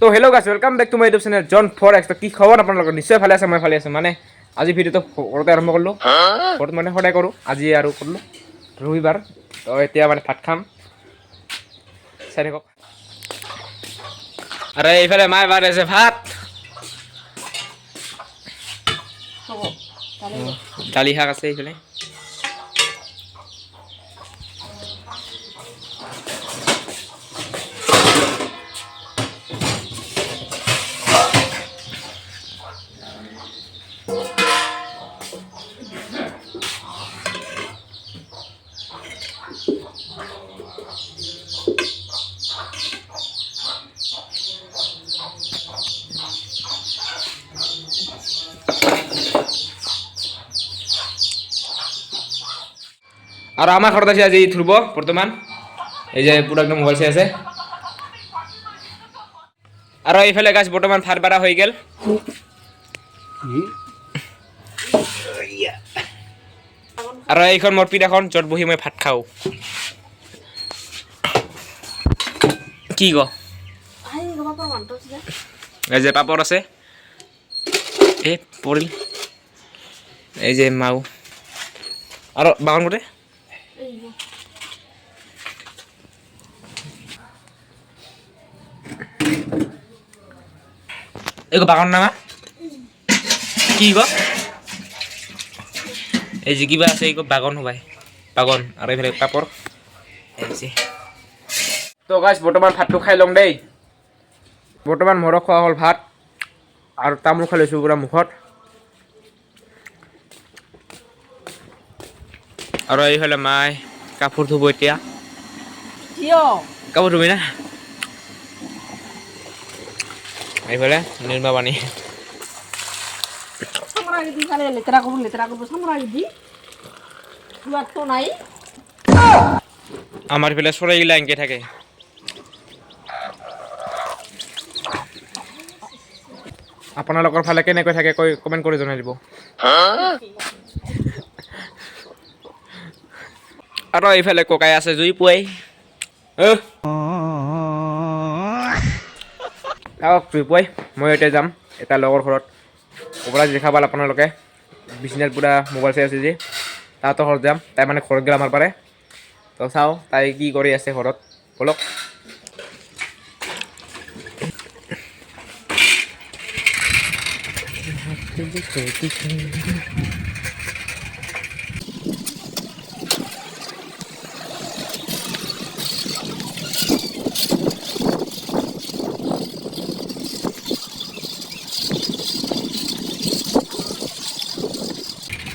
তো hello' guys welcome back to my YouTube channel জন 4x। তো কি খবৰ আপোনালোকৰ? নিশ্চয় ভালে আছে, মই ভালে আছোঁ। মানে আজি ভিডিঅ'টো ঘৰতে আৰম্ভ কৰিলোঁ। ঘৰত মানে সদায় কৰোঁ, আজি আৰু কৰিলোঁ ৰবিবাৰ। তো এতিয়া মানে ভাত খাম, চাই থাকক। আৰু এইফালে মায়ে বাঢ়ি আছে ভাত, দালি শাক আছে এইফালে। আৰু আমাৰ ঘৰত আছে আজি ধ্ৰুৱ বৰ্তমান, এই যে পুৰা একদম মোবাইল চাই আছে। আৰু এইফালে গাছ বৰ্তমান ভাত বাঢ়া হৈ গ'ল। আৰু এইখন মোৰ পিঠাখন য'ত বহি মই ভাত খাওঁ। কি ক এই যে পাপৰ আছে, এই পৰিল এই যে মাও আৰু বাগান গোটে এই বাগান নামা কি ক এই যে কিবা আছে এই বাগান হবাই বাগান। আৰু এইফালে পাপৰ আহিছে। তো গাইছ বৰ্তমান ভাতটো খাই লওঁ দেই। বৰ্তমান মোৰো খোৱা হ'ল ভাত, আৰু তামোল খাই লৈছোঁ পুৰা মুখত। আৰু এইফালে মায়ে কাপোৰ ধুব এতিয়া। কাপোৰ ধুবি না? এইফালে নিৰ্মা পানী। আমাৰ এইফালে চৰাইগিলা এনেকে থাকে। আপোনালোকৰ ফালে কেনেকৈ থাকে কৈ কমেণ্ট কৰি জনাই দিব। আৰু এইফালে ককাই আছে জুই পুৱাই। জুই পুৱাই মই এতিয়া যাম এটা লগৰ ঘৰত। ক'বলৈ দেখা পাল আপোনালোকে বিচনাত পুৰা মোবাইল চাই আছে যে, তাহাঁতৰ ঘৰত যাম। তাই মানে ঘৰত গ'ল আমাৰ পাৰে। তো চাওঁ তাই কি কৰি আছে ঘৰত, বলক।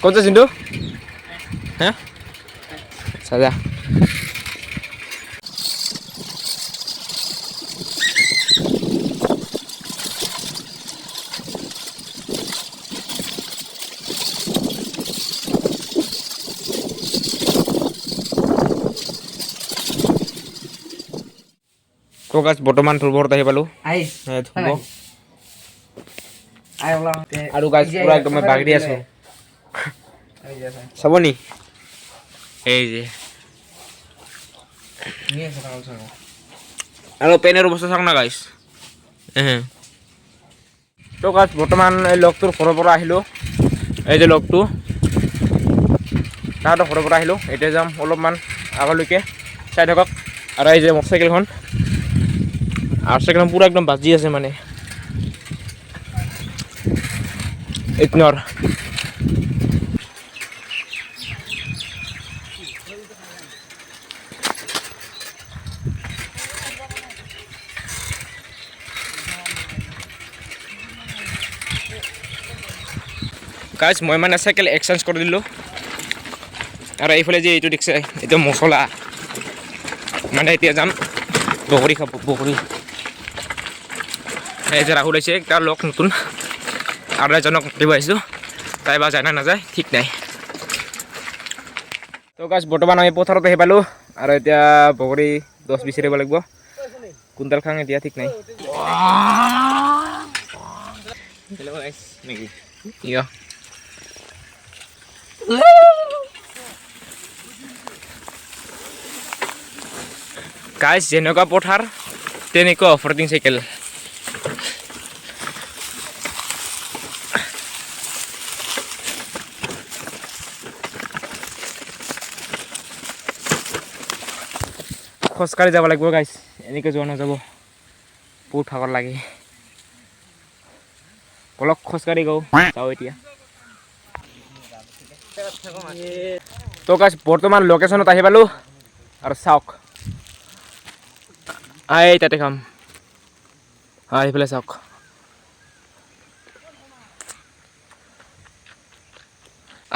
ক'ত যা চিন্তু? হা চাজা তো গাছ বৰ্তমান ধ্ৰুৱ ঘৰত আহি পালোঁ। ধ্ৰুৱ আৰু গাছ পুৰা একদম মই বাগৰি আছোঁ। চাব নি এই যে আৰু পেনৰ অৱস্থা চাওক না গাইছ। তো গাছ বৰ্তমান এই লগটোৰ ঘৰৰ পৰা আহিলোঁ। এই যে লগটো তাহাঁতৰ ঘৰৰ পৰা আহিলোঁ। এতিয়া যাম অলপমান আগলৈকে, চাই থাকক। আৰু এই যে মটৰচাইকেলখন, আৰু চাইকেলখন পুৰা একদম বাজি আছে মানে ইগনৰ। গাইজ মই মানে চাইকেল এক্সচেঞ্জ কৰি দিলোঁ। আৰু এইফালে যে এইটো দেখিছে, এইটো মছলা মানে এতিয়া যাম বগৰী খাব, বগৰী। এই যে ৰাহুল আহিছে, তাৰ লগ নতুন আৰু এজনক দিব আহিছোঁ। তাই বা যায় না নাযায় ঠিক নাই। তো গাইজ বৰ্তমান আমি পথাৰত আহি পালোঁ। আৰু এতিয়া বগৰী 10 বিচাৰিব লাগিব, কোনডাল খাং এতিয়া ঠিক নাই। নেকি গাইজ যেনেকুৱা পথাৰ তেনেকুৱা অফ ৰডিং চাইকেল। খোজকাঢ়ি যাব লাগিব গাইছ, এনেকৈ যোৱা নাযাব, বহুত ভাগৰ লাগে। অলপ খোজকাঢ়ি যাওঁ এতিয়া। তো গাইছ বৰ্তমান লোকেশ্যনত আহি পালোঁ আৰু চাওক এই তাতে খাম, আহি পেলাই চাওক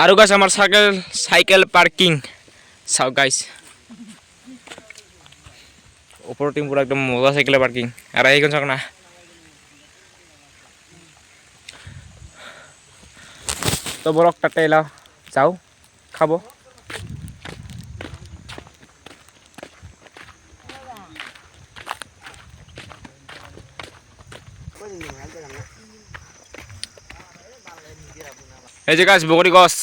আৰু গাইছ আমাৰ চাইকেল পাৰ্কিং চাওক গাইছ, ওপৰৰ টিম পুৰা একদম মজা চাইকেল পাৰ্কিং। আৰু এইখন চাওক না, তো বলক তাতে যাওঁ খাব। এই যে গাছ বগৰী গছ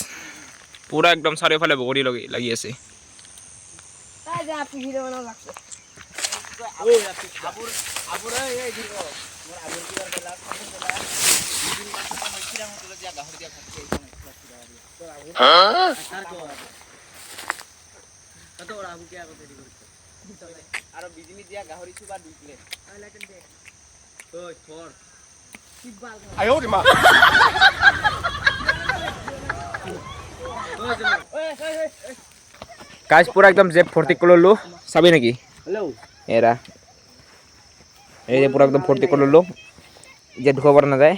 পুৰা একদম চাৰিওফালে বগৰী লাগি আছে। আৰু বিজনী দিয়া গাহৰি চুবা 2 প্লেট। গাছ পুৰা একদম জেপ ভৰ্তি কৰি ললো, চাবি নেকি? এৰা এই যে পুৰা একদম ভৰ্তি কৰি ললো, যে ধুব পৰা নাযায়,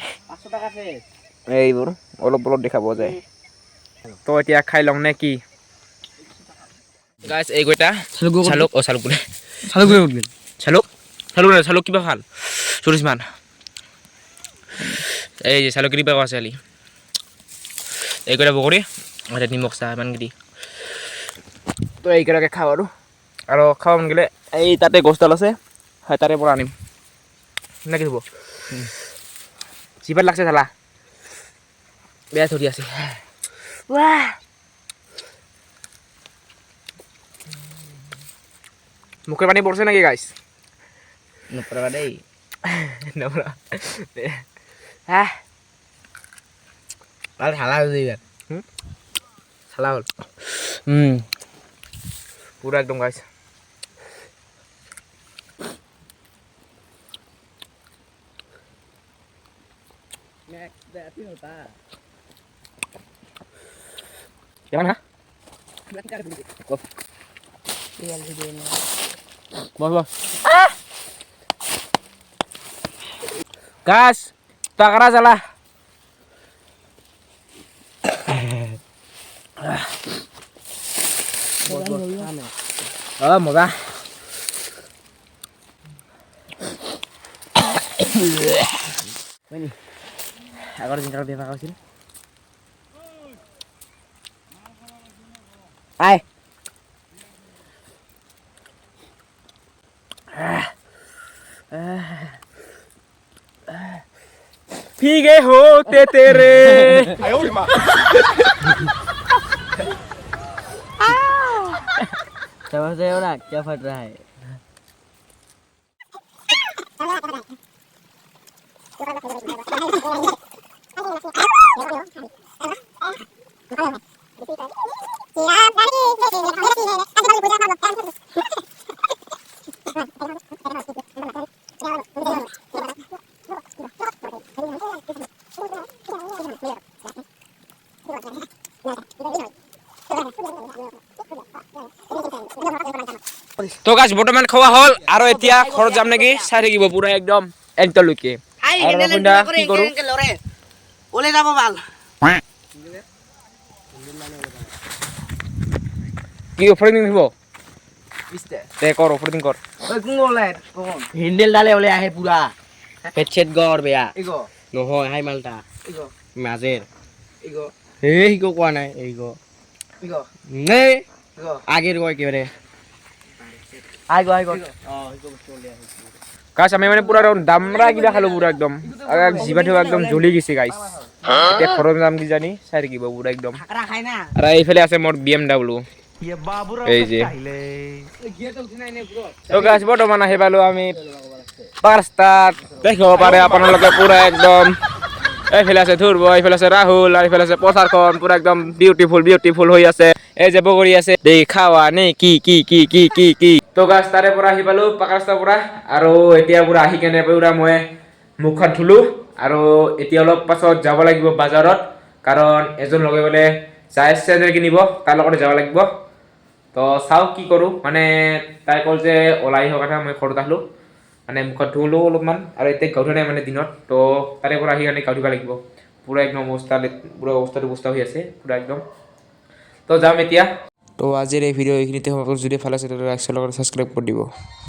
এইবোৰ অলপ অলপ দেখা পোৱা যায়। তো এতিয়া খাই লওঁ নে কি? গাছ এইকেইটা চালুক বোলে চালুক কিবা ভাল 40 মান। এই যে চালুক কিবা আছে খালি এইকেইটা বগৰী আৰু নিমখ চাহ ইমানকেইটি। তো এইকেইটাকে খাওঁ আৰু খাব মন গ'লে এই তাতে গছডাল আছে, হয় তাৰে পৰা আনিম নে কি হ'ব? জিভাত লাগছে চালা, বেয়া ধৰি আছে। মুখে পানী পৰিছে নেকি গাইছ? নপৰা দেই, নপৰা হালা হ'ল হালা হ'ল পুৰা একদম গাইছ। Gimana? Bos. Gas, tak keras salah. Murah. Ini. Agora tinggal dia pakai sini. Hai. भीगे होते तेरे समझ रहे हो ना क्या फट रहा है? তো গাছ বৰ্তমান খোৱা হ'ল আৰু এতিয়া ঘৰত যাম নেকি, চাই থাকিব পুৰা একদম এন্তলৈকে। কি কৰো ওলে যাব ভাল কি অফাৰিং দিব তে কৰ অফাৰিং কৰ হেন্ডেল ডালে ওলে আহে পুৰা পেটছেট গৰ বেয়া নহয় হাই মালটা মাজেৰ এই হিকো কোৱা নাই এই গো নেই আগেৰ গৈ একেবাৰে গাছ আমি মানে পুৰা দামৰা কিবা খালো পুৰা একদম জিভাটো একদম জ্বলি গৈছে গাইছ। এতিয়া ঘৰত যাম কিজানি, চাই থাকিব পুৰা একদম। আৰু এইফালে আছে মোৰ BMW এই যে। তো গাছ বৰ্তমান আহি পালো আমি ৰাস্তাত দেখিব পাৰে আপোনালোকে পুৰা একদম এইফালে আছে ধ্ৰুৱ এইফালে আছে ৰাহুল আৰু এইফালে আছে পথাৰখন পুৰা একদম বিউটিফুল হৈ আছে এই যে বগৰী আছে দেখাৱা নে কি তো গাছ তাৰে পৰা আহি পালো পাকা ৰাস্তাৰ পৰা আৰু এতিয়া পুৰা আহি কেনে পুৰা মই মুখখন ধুলো আৰু এতিয়া অলপ পাছত যাব লাগিব বাজাৰত কাৰণ এজন লগে গ'লে চাইজ চেনেল কিনিব তাৰ লগতে যাব লাগিব তো চাওঁ কি কৰোঁ মানে তাই ক'ল যে ওলাই অহা কথা মই ঘৰত আহিলোঁ মানে মুখত ধুলো অলপমান আৰু এতিয়া গা ধোৱা নাই মানে দিনত তো তাৰে পৰা আহি কাৰণে গা ধুব লাগিব পুৰা একদম অৱস্থা হৈ আছে পুৰা একদম তো যাম এতিয়া তো আজিৰ এই ভিডিঅ' এইখিনিতে সমাপ্ত যদি ভাল আছে তেতিয়াহ'লে লাইক শ্বেয়াৰ লগত ছাবস্ক্ৰাইব কৰি দিব